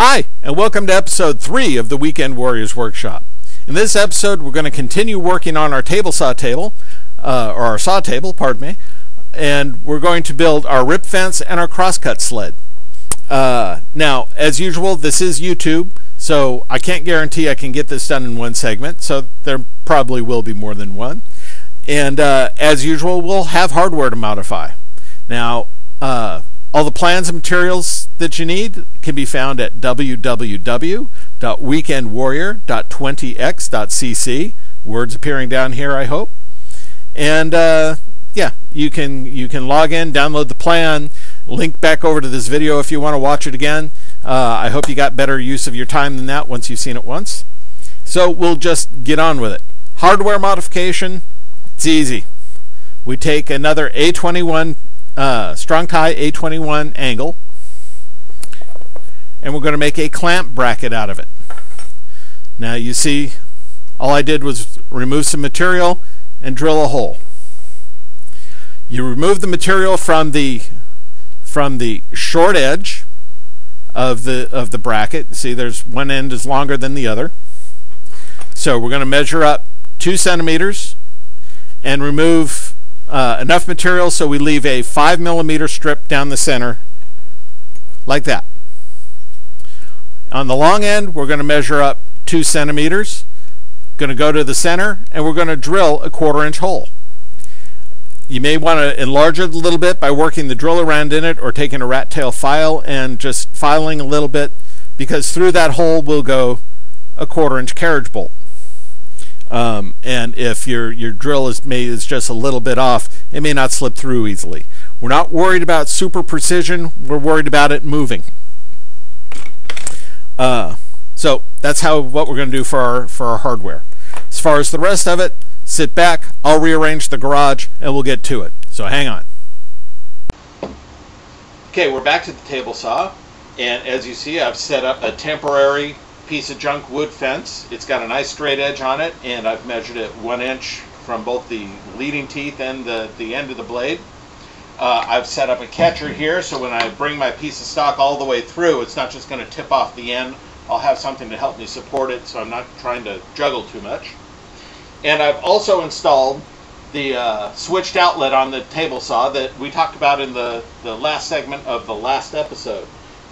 Hi, and welcome to episode 3 of the Weekend Warriors Workshop. In this episode, we're going to continue working on our table saw table, or our saw table, pardon me, and we're going to build our rip fence and our crosscut sled. Now, as usual, this is YouTube, so I can't guarantee I can get this done in one segment, so there probably will be more than one. And as usual, we'll have hardware to modify. Now, all the plans and materials that you need can be found at www.weekendwarrior.20x.cc. Words appearing down here, I hope. And yeah, you can log in, download the plan, link back over to this video if you want to watch it again. I hope you got better use of your time than that once you've seen it once. So we'll just get on with it. Hardware modification, it's easy. We take another A21 strong tie A21 angle, and we're going to make a clamp bracket out of it. Now you see, all I did was remove some material and drill a hole. You remove the material from the short edge of the bracket. See, there's one end is longer than the other. So we're going to measure up 2 centimeters and remove enough material so we leave a 5mm strip down the center, like that. On the long end, we're going to measure up 2 centimeters, going to go to the center, and we're going to drill a 1/4-inch hole. You may want to enlarge it a little bit by working the drill around in it or taking a rat tail file and just filing a little bit, because through that hole will go a 1/4-inch carriage bolt. And if your drill is just a little bit off, it may not slip through easily. We're not worried about super precision, we're worried about it moving. So that's what we're going to do for our hardware. As far as the rest of it, sit back, I'll rearrange the garage, and we'll get to it. So hang on. Okay, we're back to the table saw, and as you see, I've set up a temporary piece of junk wood fence. It's got a nice straight edge on it, and I've measured it 1 inch from both the leading teeth and the end of the blade. I've set up a catcher here, so when I bring my piece of stock all the way through, it's not just going to tip off the end. I'll have something to help me support it, so I'm not trying to juggle too much. And I've also installed the switched outlet on the table saw that we talked about in the last segment of the last episode.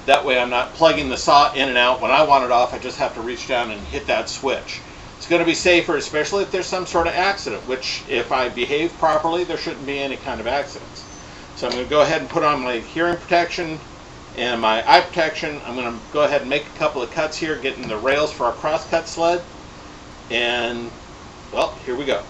That way I'm not plugging the saw in and out. When I want it off, I just have to reach down and hit that switch. It's going to be safer, especially if there's some sort of accident, which if I behave properly, there shouldn't be any kind of accidents. So I'm going to go ahead and put on my hearing protection and my eye protection. I'm going to go ahead and make a couple of cuts here, getting the rails for our crosscut sled. And, well, here we go.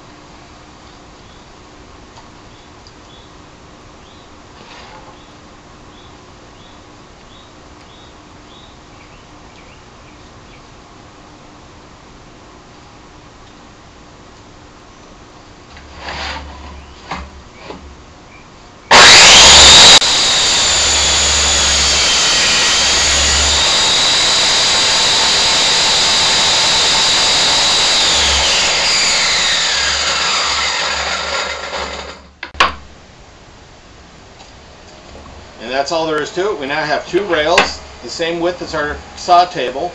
And that's all there is to it. We now have 2 rails, the same width as our saw table,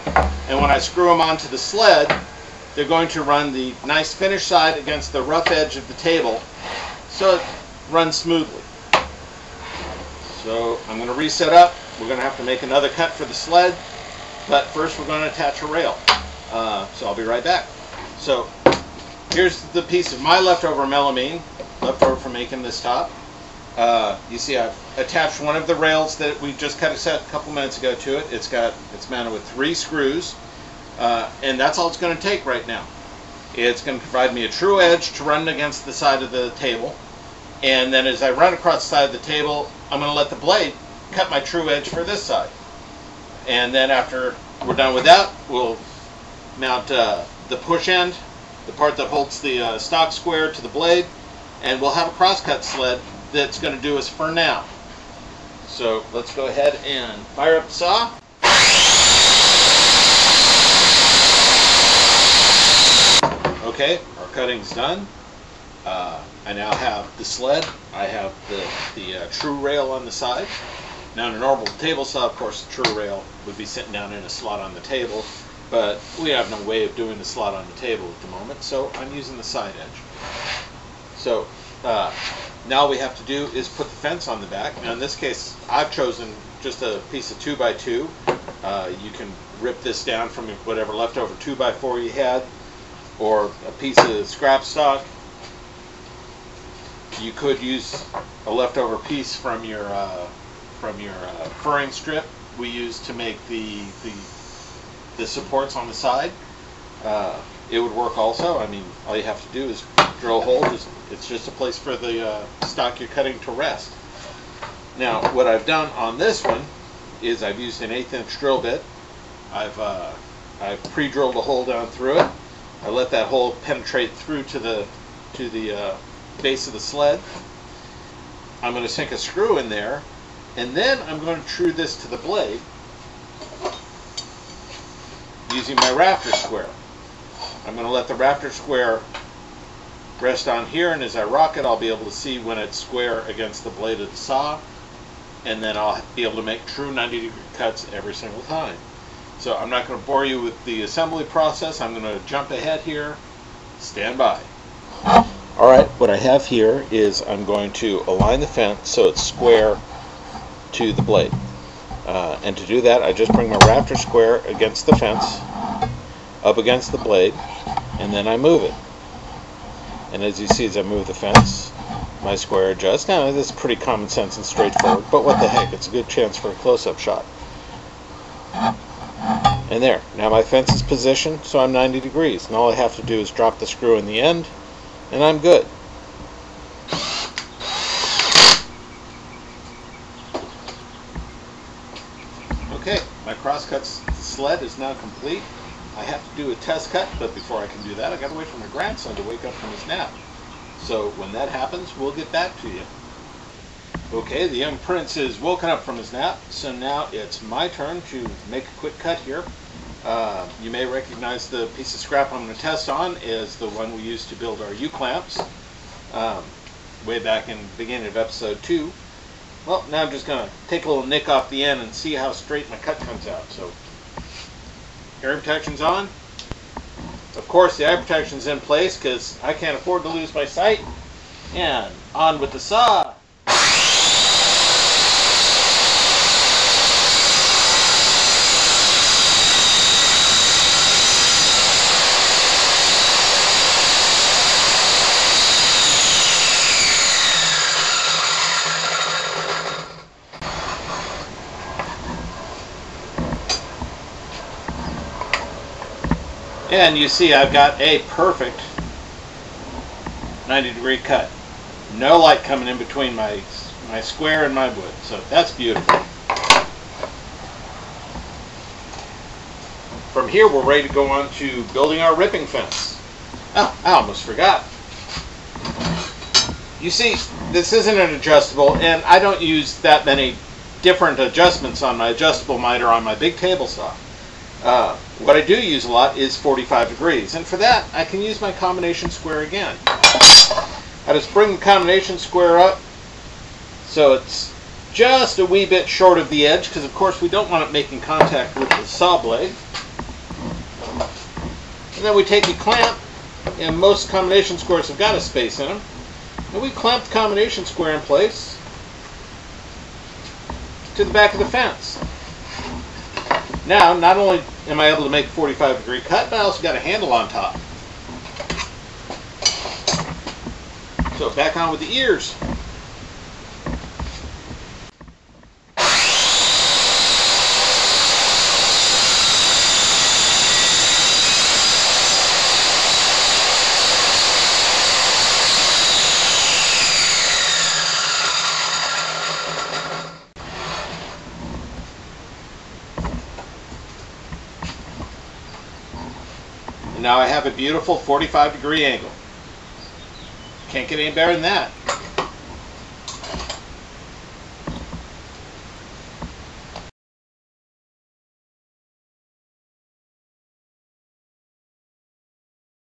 and when I screw them onto the sled, they're going to run the nice finished side against the rough edge of the table, so it runs smoothly. So I'm going to reset up. We're going to have to make another cut for the sled, but first we're going to attach a rail. So I'll be right back. So here's the piece of my leftover melamine, leftover from making this top. You see I've attached one of the rails that we just cut a couple minutes ago to it. It's mounted with 3 screws, and that's all it's going to take right now. It's going to provide me a true edge to run against the side of the table, and then as I run across the side of the table, I'm going to let the blade cut my true edge for this side. And then after we're done with that, we'll mount the push end, the part that holds the stock square to the blade, and we'll have a crosscut sled that's going to do us for now. So let's go ahead and fire up the saw. Okay, our cutting's done. I now have the sled. I have the true rail on the side. Now in a normal table saw, of course, the true rail would be sitting down in a slot on the table, but we have no way of doing the slot on the table at the moment, so I'm using the side edge. So now all we have to do is put the fence on the back. Now in this case, I've chosen just a piece of 2x2. You can rip this down from whatever leftover 2x4 you had, or a piece of scrap stock. You could use a leftover piece from your furring strip we used to make the supports on the side. It would work also. I mean, all you have to do is drill a hole. It's just a place for the stock you're cutting to rest. Now, what I've done on this one is I've used an 1/8 inch drill bit. I've pre-drilled a hole down through it. I let that hole penetrate through to the base of the sled. I'm going to sink a screw in there, and then I'm going to true this to the blade using my rafter square. I'm going to let the rafter square rest on here, and as I rock it, I'll be able to see when it's square against the blade of the saw, and then I'll be able to make true 90-degree cuts every single time. So I'm not going to bore you with the assembly process. I'm going to jump ahead here. Stand by. Alright, what I have here is I'm going to align the fence so it's square to the blade. And to do that, I just bring my rafter square against the fence, up against the blade, and then I move it. And as you see, as I move the fence, my square adjusts. Now, this is pretty common sense and straightforward, but what the heck, it's a good chance for a close-up shot. And there, now my fence is positioned so I'm 90 degrees, and all I have to do is drop the screw in the end, and I'm good. Okay, my crosscut sled is now complete. I have to do a test cut, but before I can do that, I got to wait for my grandson to wake up from his nap. So when that happens, we'll get back to you. Okay, the young prince is woken up from his nap, so now it's my turn to make a quick cut here. You may recognize the piece of scrap I'm going to test on is the one we used to build our U-clamps way back in the beginning of episode 2. Well, now I'm just going to take a little nick off the end and see how straight my cut comes out. So, hearing protection's on. Of course, the eye protection's in place because I can't afford to lose my sight. And on with the saw. And you see I've got a perfect 90-degree cut. No light coming in between my square and my wood. So that's beautiful. From here we're ready to go on to building our ripping fence. Oh, I almost forgot. You see, this isn't an adjustable, and I don't use that many different adjustments on my adjustable miter on my big table saw. What I do use a lot is 45 degrees, and for that I can use my combination square again. I just bring the combination square up so it's just a wee bit short of the edge, because of course we don't want it making contact with the saw blade. And then we take a clamp, and most combination squares have got a space in them, and we clamp the combination square in place to the back of the fence. Now, not only am I able to make a 45-degree cut, but I also got a handle on top. So back on with the ears. Now I have a beautiful 45-degree angle. Can't get any better than that.